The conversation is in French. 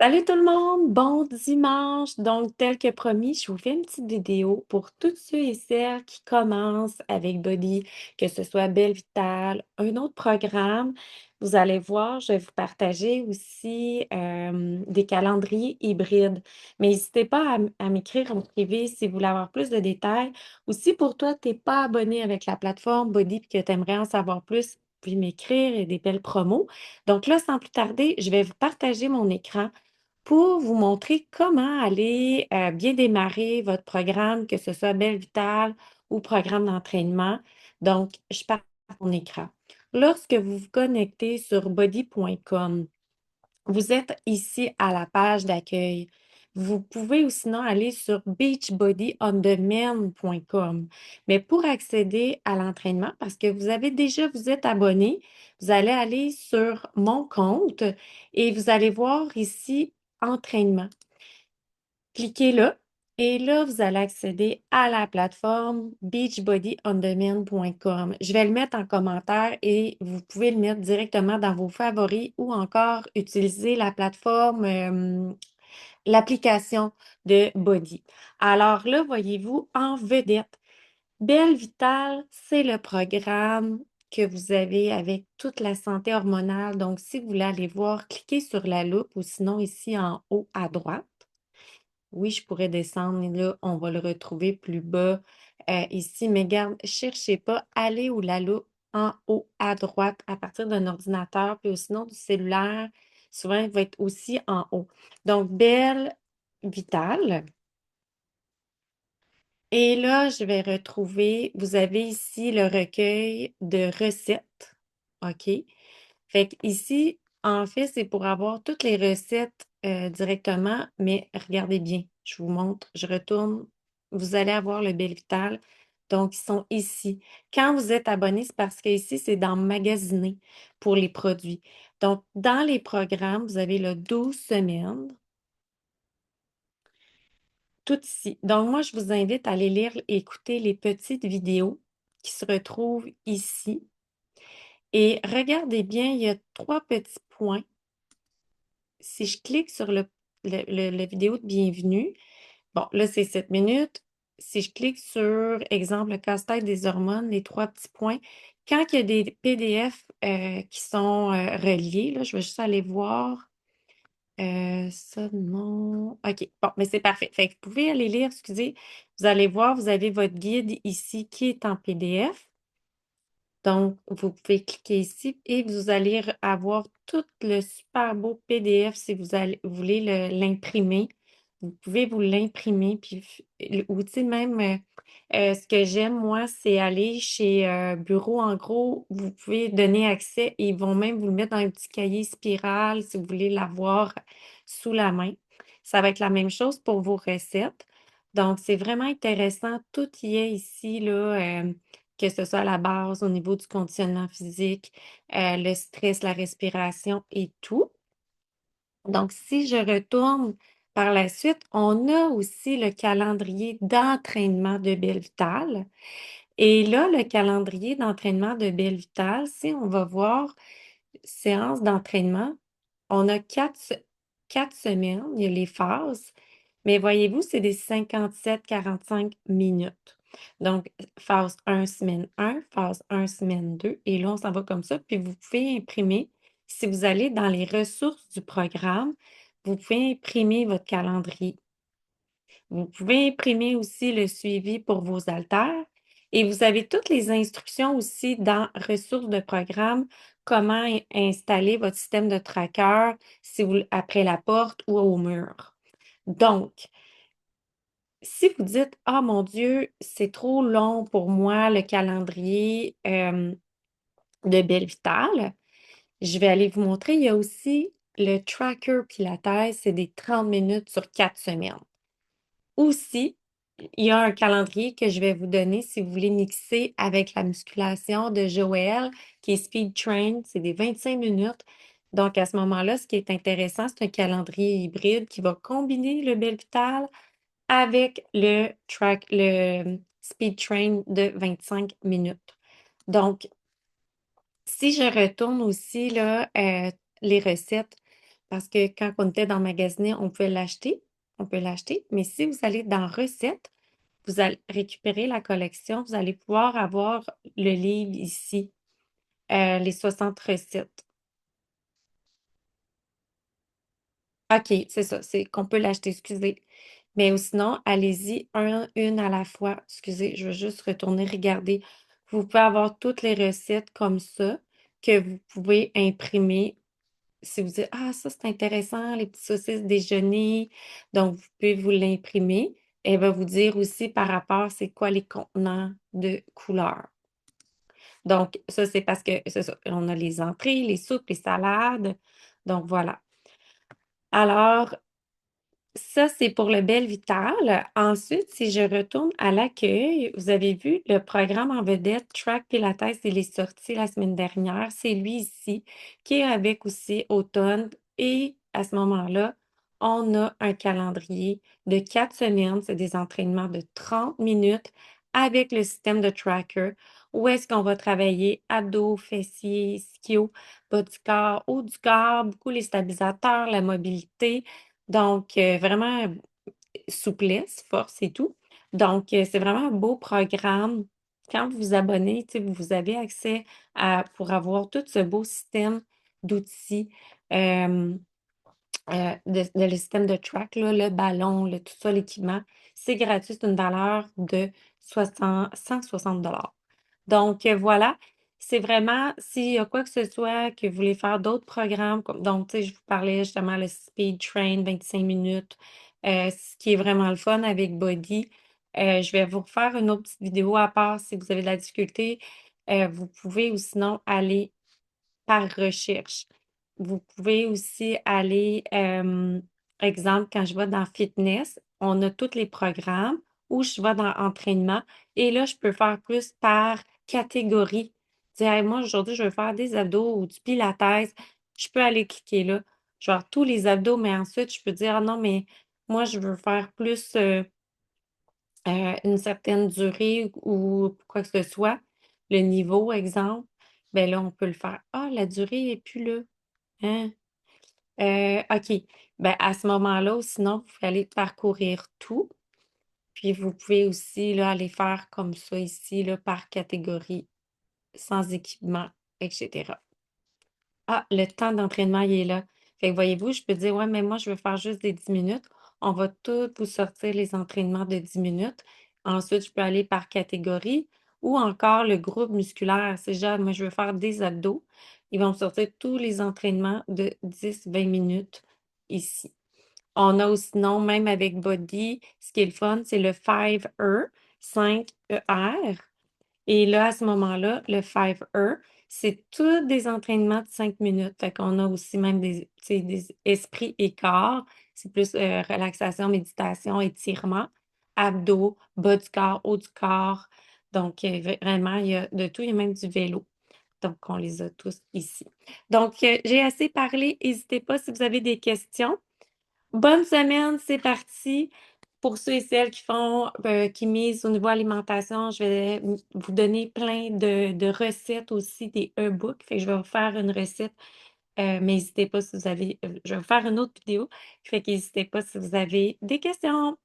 Salut tout le monde, bon dimanche. Donc, tel que promis, je vous fais une petite vidéo pour tous ceux et celles qui commencent avec Body, que ce soit Belle Vitale, un autre programme. Vous allez voir, je vais vous partager aussi des calendriers hybrides. Mais n'hésitez pas à m'écrire en privé si vous voulez avoir plus de détails. Ou si pour toi, tu n'es pas abonné avec la plateforme Body et que tu aimerais en savoir plus, puis m'écrire et des belles promos. Donc là, sans plus tarder, je vais vous partager mon écran pour vous montrer comment aller bien démarrer votre programme, que ce soit Belle Vitale ou programme d'entraînement. Donc, je pars mon écran. Lorsque vous vous connectez sur body.com, vous êtes ici à la page d'accueil. Vous pouvez ou sinon aller sur beachbodyondemand.com. Mais pour accéder à l'entraînement, parce que vous êtes abonné, vous allez aller sur mon compte et vous allez voir ici entraînement. Cliquez là et là, vous allez accéder à la plateforme beachbodyondemand.com. Je vais le mettre en commentaire et vous pouvez le mettre directement dans vos favoris ou encore utiliser la plateforme, l'application de Body. Alors là, voyez-vous, en vedette, Belle Vitale, c'est le programme que vous avez avec toute la santé hormonale. Donc, si vous voulez aller voir, cliquez sur la loupe ou sinon ici en haut à droite. Oui, je pourrais descendre, et là, on va le retrouver plus bas ici, mais garde, cherchez pas, allez où la loupe en haut à droite à partir d'un ordinateur, puis sinon du cellulaire, souvent il va être aussi en haut. Donc, Belle Vitale. Et là, je vais retrouver, vous avez ici le recueil de recettes. OK? Fait que ici, en fait, c'est pour avoir toutes les recettes directement, mais regardez bien, je vous montre, je retourne, vous allez avoir le Belvital. Donc, ils sont ici. Quand vous êtes abonné, c'est parce que ici, c'est dans Magasiner pour les produits. Donc, dans les programmes, vous avez le 12 semaines, tout ici. Donc, moi, je vous invite à aller lire et écouter les petites vidéos qui se retrouvent ici. Et regardez bien, il y a trois petits points. Si je clique sur la vidéo de bienvenue, bon, là, c'est 7 minutes. Si je clique sur, exemple, le casse-tête des hormones, les trois petits points, quand il y a des PDF qui sont reliés, là, je vais juste aller voir. Ça, non. OK, bon, mais c'est parfait. Fait que vous pouvez aller lire, excusez. Vous allez voir, vous avez votre guide ici qui est en PDF. Donc, vous pouvez cliquer ici et vous allez avoir tout le super beau PDF si vous voulez l'imprimer. Vous pouvez vous l'imprimer. Puis, ou tu sais, même, ce que j'aime, moi, c'est aller chez Bureau. En gros, vous pouvez donner accès et ils vont même vous le mettre dans un petit cahier spirale si vous voulez l'avoir sous la main. Ça va être la même chose pour vos recettes. Donc, c'est vraiment intéressant. Tout y est ici, là. Que ce soit à la base, au niveau du conditionnement physique, le stress, la respiration et tout. Donc, si je retourne par la suite, on a aussi le calendrier d'entraînement de Belle Vitale. Et là, le calendrier d'entraînement de Belle Vitale, si on va voir séance d'entraînement, on a quatre semaines, il y a les phases, mais voyez-vous, c'est des 57-45 minutes. Donc, phase 1, semaine 1, phase 1, semaine 2, et là, on s'en va comme ça. Puis, vous pouvez imprimer, si vous allez dans les ressources du programme, vous pouvez imprimer votre calendrier. Vous pouvez imprimer aussi le suivi pour vos haltères et vous avez toutes les instructions aussi dans ressources de programme, comment installer votre système de tracker si vous, après la porte ou au mur. Donc, si vous dites, ah mon Dieu, c'est trop long pour moi le calendrier de Belle Vitale, je vais aller vous montrer. Il y a aussi le tracker Pilates, c'est des 30 minutes sur 4 semaines. Aussi, il y a un calendrier que je vais vous donner si vous voulez mixer avec la musculation de Joël, qui est Speed Train. C'est des 25 minutes. Donc, à ce moment-là, ce qui est intéressant, c'est un calendrier hybride qui va combiner le Belle Vital avec le Speed Train de 25 minutes. Donc, si je retourne aussi là, les recettes, parce que quand on était dans Magasiner, on pouvait l'acheter. On peut l'acheter. Mais si vous allez dans Recettes, vous allez récupérer la collection, vous allez pouvoir avoir le livre ici, les 60 recettes. OK, c'est ça, c'est qu'on peut l'acheter, excusez. Mais ou sinon, allez-y une à la fois. Excusez, je veux juste retourner regarder. Vous pouvez avoir toutes les recettes comme ça que vous pouvez imprimer. Si vous dites, ah, ça c'est intéressant, les petites saucisses déjeuner, donc vous pouvez vous l'imprimer. Elle va vous dire aussi par rapport, c'est quoi les contenants de couleurs. Donc, ça, c'est parce que, c'est ça, on a les entrées, les soupes, les salades. Donc, voilà. Alors, ça, c'est pour le Bel Vital. Ensuite, si je retourne à l'accueil, vous avez vu le programme en vedette Track Pilates, il est sorti la semaine dernière. C'est lui ici qui est avec aussi automne. Et à ce moment-là, on a un calendrier de 4 semaines. C'est des entraînements de 30 minutes avec le système de tracker où est-ce qu'on va travailler abdos, fessiers, ischio, bas du corps, haut du corps, beaucoup les stabilisateurs, la mobilité. Donc, vraiment souplesse, force et tout. Donc, c'est vraiment un beau programme. Quand vous vous abonnez, tu sais, vous avez accès pour avoir tout ce beau système d'outils, euh, le système de track, là, le ballon, tout ça, l'équipement. C'est gratuit, c'est une valeur de 160 $. Donc, voilà, c'est vraiment, s'il y a quoi que ce soit, que vous voulez faire d'autres programmes, donc, tu sais, je vous parlais justement le Speed Train, 25 minutes, ce qui est vraiment le fun avec Body. Je vais vous refaire une autre petite vidéo à part si vous avez de la difficulté. Vous pouvez ou sinon aller par recherche. Vous pouvez aussi aller, exemple, quand je vais dans fitness, on a tous les programmes ou je vais dans entraînement et là, je peux faire plus par catégorie. Dire, hey, moi, aujourd'hui, je veux faire des abdos ou du pilates. Je peux aller cliquer là. Je vais avoir tous les abdos, mais ensuite, je peux dire, ah non, mais moi, je veux faire plus une certaine durée ou quoi que ce soit. Le niveau, exemple, ben là, on peut le faire. Ah, la durée est plus là. Hein? OK. Ben, à ce moment-là, ou sinon, vous pouvez aller parcourir tout. Puis vous pouvez aussi là, aller faire comme ça ici, là, par catégorie, sans équipement, etc. Ah, le temps d'entraînement, il est là. Fait que voyez-vous, je peux dire, ouais, mais moi, je veux faire juste des 10 minutes. On va tout vous sortir les entraînements de 10 minutes. Ensuite, je peux aller par catégorie ou encore le groupe musculaire. C'est genre, moi, je veux faire des abdos. Ils vont me sortir tous les entraînements de 10-20 minutes ici. On a aussi, non, même avec Body, ce qui est le fun, c'est le 5E, 5ER. Et là, à ce moment-là, le 5E, c'est tous des entraînements de 5 minutes. Fait qu'on a aussi même des, tu sais, des esprits et corps. C'est plus relaxation, méditation, étirement, abdos, bas du corps, haut du corps. Donc, vraiment, il y a de tout. Il y a même du vélo. Donc, on les a tous ici. Donc, j'ai assez parlé. N'hésitez pas si vous avez des questions. Bonne semaine, c'est parti. Pour ceux et celles qui font, qui misent au niveau alimentation, je vais vous donner plein de recettes aussi, des e-books. Fait que je vais vous faire une recette, mais n'hésitez pas si vous avez, je vais vous faire une autre vidéo. Fait qu'n'hésitez pas si vous avez des questions.